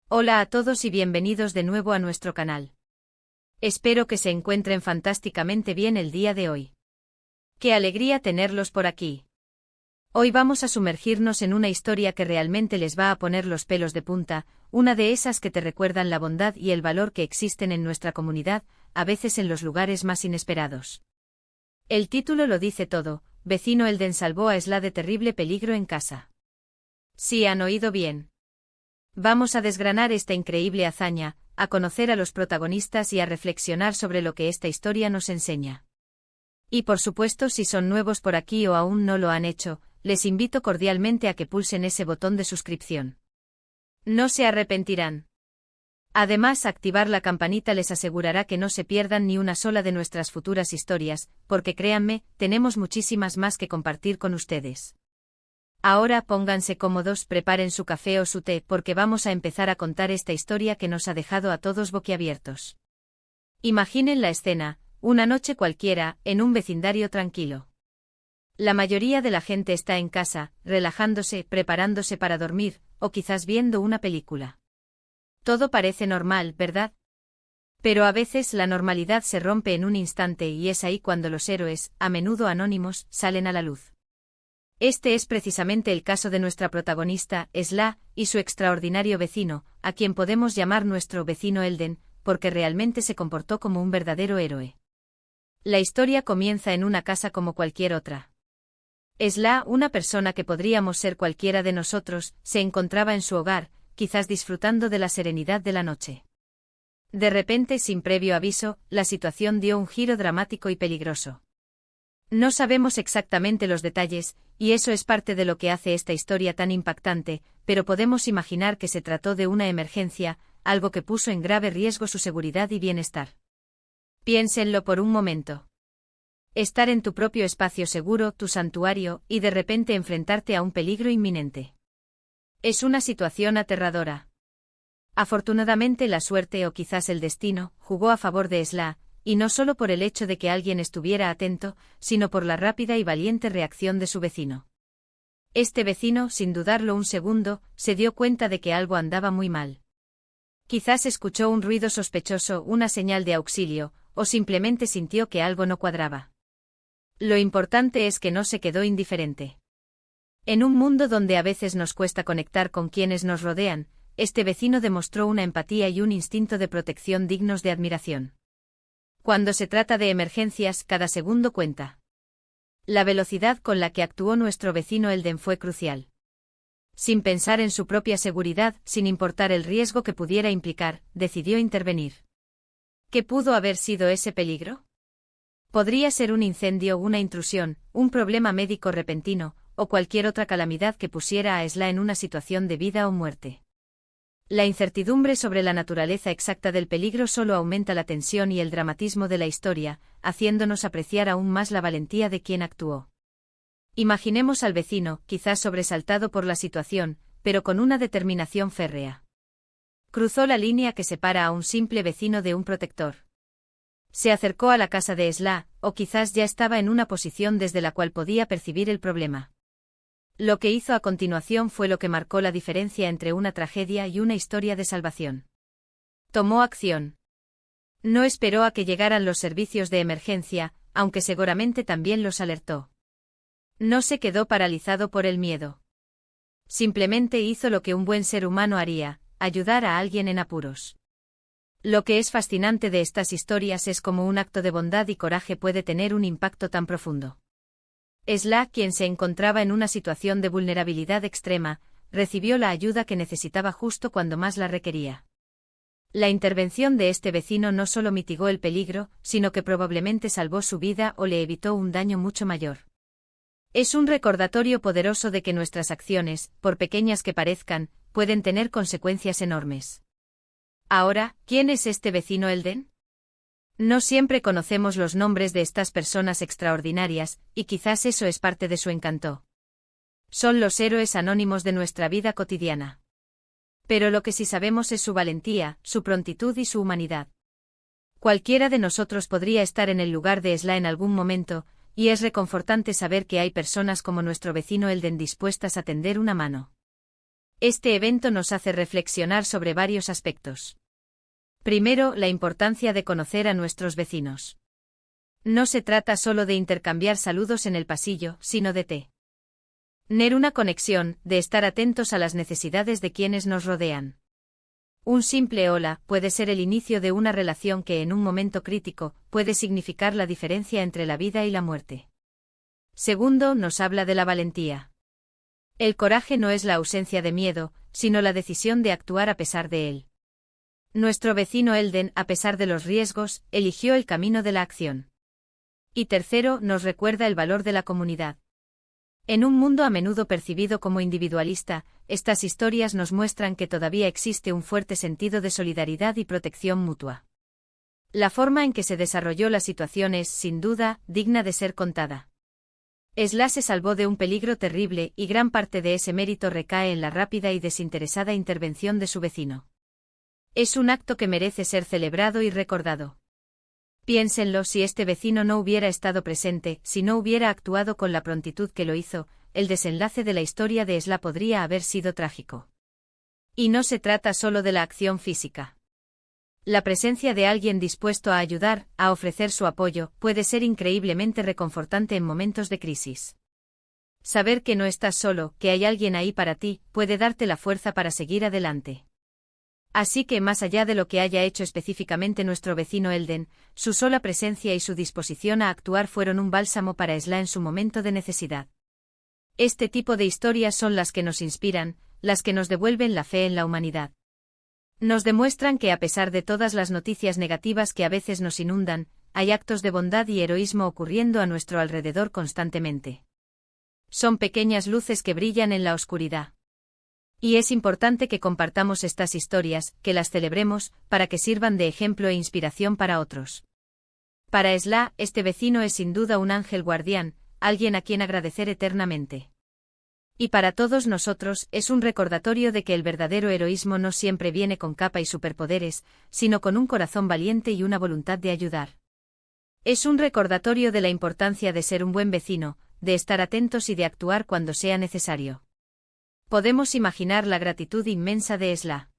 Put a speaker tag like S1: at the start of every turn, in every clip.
S1: Hola a todos y bienvenidos de nuevo a nuestro canal. Espero que se encuentren fantásticamente bien el día de hoy. ¡Qué alegría tenerlos por aquí! Hoy vamos a sumergirnos en una historia que realmente les va a poner los pelos de punta, una de esas que te recuerdan la bondad y el valor que existen en nuestra comunidad, a veces en los lugares más inesperados. El título lo dice todo: Vecino Elden salvó a Esla de terrible peligro en casa. Sí, han oído bien. Vamos a desgranar esta increíble hazaña, a conocer a los protagonistas y a reflexionar sobre lo que esta historia nos enseña. Y por supuesto, si son nuevos por aquí o aún no lo han hecho, les invito cordialmente a que pulsen ese botón de suscripción. No se arrepentirán. Además, activar la campanita les asegurará que no se pierdan ni una sola de nuestras futuras historias, porque créanme, tenemos muchísimas más que compartir con ustedes. Ahora pónganse cómodos, preparen su café o su té porque vamos a empezar a contar esta historia que nos ha dejado a todos boquiabiertos. Imaginen la escena, una noche cualquiera, en un vecindario tranquilo. La mayoría de la gente está en casa, relajándose, preparándose para dormir, o quizás viendo una película. Todo parece normal, ¿verdad? Pero a veces la normalidad se rompe en un instante y es ahí cuando los héroes, a menudo anónimos, salen a la luz. Este es precisamente el caso de nuestra protagonista, Esla, y su extraordinario vecino, a quien podemos llamar nuestro vecino Elden, porque realmente se comportó como un verdadero héroe. La historia comienza en una casa como cualquier otra. Esla, una persona que podríamos ser cualquiera de nosotros, se encontraba en su hogar, quizás disfrutando de la serenidad de la noche. De repente, sin previo aviso, la situación dio un giro dramático y peligroso. No sabemos exactamente los detalles, y eso es parte de lo que hace esta historia tan impactante, pero podemos imaginar que se trató de una emergencia, algo que puso en grave riesgo su seguridad y bienestar. Piénsenlo por un momento. Estar en tu propio espacio seguro, tu santuario, y de repente enfrentarte a un peligro inminente. Es una situación aterradora. Afortunadamente la suerte o quizás el destino jugó a favor de Esla, y no solo por el hecho de que alguien estuviera atento, sino por la rápida y valiente reacción de su vecino. Este vecino, sin dudarlo un segundo, se dio cuenta de que algo andaba muy mal. Quizás escuchó un ruido sospechoso, una señal de auxilio, o simplemente sintió que algo no cuadraba. Lo importante es que no se quedó indiferente. En un mundo donde a veces nos cuesta conectar con quienes nos rodean, este vecino demostró una empatía y un instinto de protección dignos de admiración. Cuando se trata de emergencias, cada segundo cuenta. La velocidad con la que actuó nuestro vecino Elden fue crucial. Sin pensar en su propia seguridad, sin importar el riesgo que pudiera implicar, decidió intervenir. ¿Qué pudo haber sido ese peligro? Podría ser un incendio, una intrusión, un problema médico repentino, o cualquier otra calamidad que pusiera a Esla en una situación de vida o muerte. La incertidumbre sobre la naturaleza exacta del peligro solo aumenta la tensión y el dramatismo de la historia, haciéndonos apreciar aún más la valentía de quien actuó. Imaginemos al vecino, quizás sobresaltado por la situación, pero con una determinación férrea. Cruzó la línea que separa a un simple vecino de un protector. Se acercó a la casa de Esla, o quizás ya estaba en una posición desde la cual podía percibir el problema. Lo que hizo a continuación fue lo que marcó la diferencia entre una tragedia y una historia de salvación. Tomó acción. No esperó a que llegaran los servicios de emergencia, aunque seguramente también los alertó. No se quedó paralizado por el miedo. Simplemente hizo lo que un buen ser humano haría: ayudar a alguien en apuros. Lo que es fascinante de estas historias es cómo un acto de bondad y coraje puede tener un impacto tan profundo. Esla, quien se encontraba en una situación de vulnerabilidad extrema, recibió la ayuda que necesitaba justo cuando más la requería. La intervención de este vecino no solo mitigó el peligro, sino que probablemente salvó su vida o le evitó un daño mucho mayor. Es un recordatorio poderoso de que nuestras acciones, por pequeñas que parezcan, pueden tener consecuencias enormes. Ahora, ¿quién es este vecino Elden? No siempre conocemos los nombres de estas personas extraordinarias, y quizás eso es parte de su encanto. Son los héroes anónimos de nuestra vida cotidiana. Pero lo que sí sabemos es su valentía, su prontitud y su humanidad. Cualquiera de nosotros podría estar en el lugar de Esla en algún momento, y es reconfortante saber que hay personas como nuestro vecino Elden dispuestas a tender una mano. Este evento nos hace reflexionar sobre varios aspectos. Primero, la importancia de conocer a nuestros vecinos. No se trata solo de intercambiar saludos en el pasillo, sino de tener una conexión, de estar atentos a las necesidades de quienes nos rodean. Un simple hola puede ser el inicio de una relación que en un momento crítico puede significar la diferencia entre la vida y la muerte. Segundo, nos habla de la valentía. El coraje no es la ausencia de miedo, sino la decisión de actuar a pesar de él. Nuestro vecino Elden, a pesar de los riesgos, eligió el camino de la acción. Y tercero, nos recuerda el valor de la comunidad. En un mundo a menudo percibido como individualista, estas historias nos muestran que todavía existe un fuerte sentido de solidaridad y protección mutua. La forma en que se desarrolló la situación es, sin duda, digna de ser contada. Esla se salvó de un peligro terrible y gran parte de ese mérito recae en la rápida y desinteresada intervención de su vecino. Es un acto que merece ser celebrado y recordado. Piénsenlo, si este vecino no hubiera estado presente, si no hubiera actuado con la prontitud que lo hizo, el desenlace de la historia de Esla podría haber sido trágico. Y no se trata solo de la acción física. La presencia de alguien dispuesto a ayudar, a ofrecer su apoyo, puede ser increíblemente reconfortante en momentos de crisis. Saber que no estás solo, que hay alguien ahí para ti, puede darte la fuerza para seguir adelante. Así que más allá de lo que haya hecho específicamente nuestro vecino Elden, su sola presencia y su disposición a actuar fueron un bálsamo para Esla en su momento de necesidad. Este tipo de historias son las que nos inspiran, las que nos devuelven la fe en la humanidad. Nos demuestran que a pesar de todas las noticias negativas que a veces nos inundan, hay actos de bondad y heroísmo ocurriendo a nuestro alrededor constantemente. Son pequeñas luces que brillan en la oscuridad. Y es importante que compartamos estas historias, que las celebremos, para que sirvan de ejemplo e inspiración para otros. Para Esla, este vecino es sin duda un ángel guardián, alguien a quien agradecer eternamente. Y para todos nosotros, es un recordatorio de que el verdadero heroísmo no siempre viene con capa y superpoderes, sino con un corazón valiente y una voluntad de ayudar. Es un recordatorio de la importancia de ser un buen vecino, de estar atentos y de actuar cuando sea necesario. Podemos imaginar la gratitud inmensa de Esla.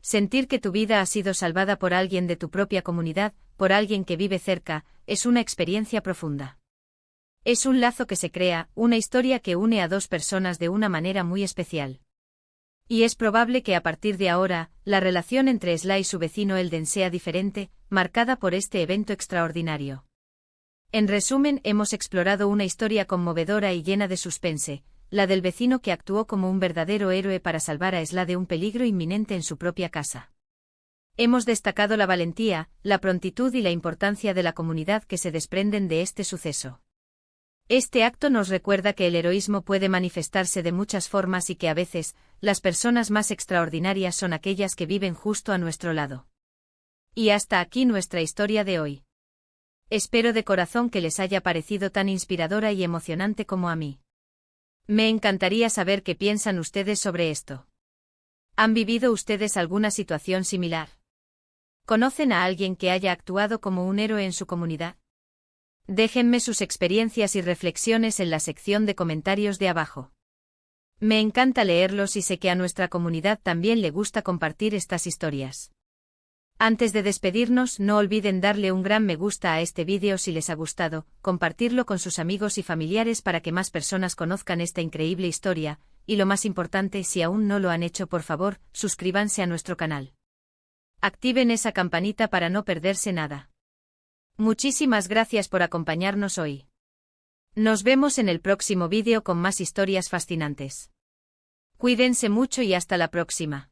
S1: Sentir que tu vida ha sido salvada por alguien de tu propia comunidad, por alguien que vive cerca, es una experiencia profunda. Es un lazo que se crea, una historia que une a dos personas de una manera muy especial. Y es probable que a partir de ahora, la relación entre Esla y su vecino Elden sea diferente, marcada por este evento extraordinario. En resumen, hemos explorado una historia conmovedora y llena de suspense, la del vecino que actuó como un verdadero héroe para salvar a Esla de un peligro inminente en su propia casa. Hemos destacado la valentía, la prontitud y la importancia de la comunidad que se desprenden de este suceso. Este acto nos recuerda que el heroísmo puede manifestarse de muchas formas y que a veces, las personas más extraordinarias son aquellas que viven justo a nuestro lado. Y hasta aquí nuestra historia de hoy. Espero de corazón que les haya parecido tan inspiradora y emocionante como a mí. Me encantaría saber qué piensan ustedes sobre esto. ¿Han vivido ustedes alguna situación similar? ¿Conocen a alguien que haya actuado como un héroe en su comunidad? Déjenme sus experiencias y reflexiones en la sección de comentarios de abajo. Me encanta leerlos y sé que a nuestra comunidad también le gusta compartir estas historias. Antes de despedirnos, no olviden darle un gran me gusta a este vídeo si les ha gustado, compartirlo con sus amigos y familiares para que más personas conozcan esta increíble historia, y lo más importante, si aún no lo han hecho, por favor, suscríbanse a nuestro canal. Activen esa campanita para no perderse nada. Muchísimas gracias por acompañarnos hoy. Nos vemos en el próximo vídeo con más historias fascinantes. Cuídense mucho y hasta la próxima.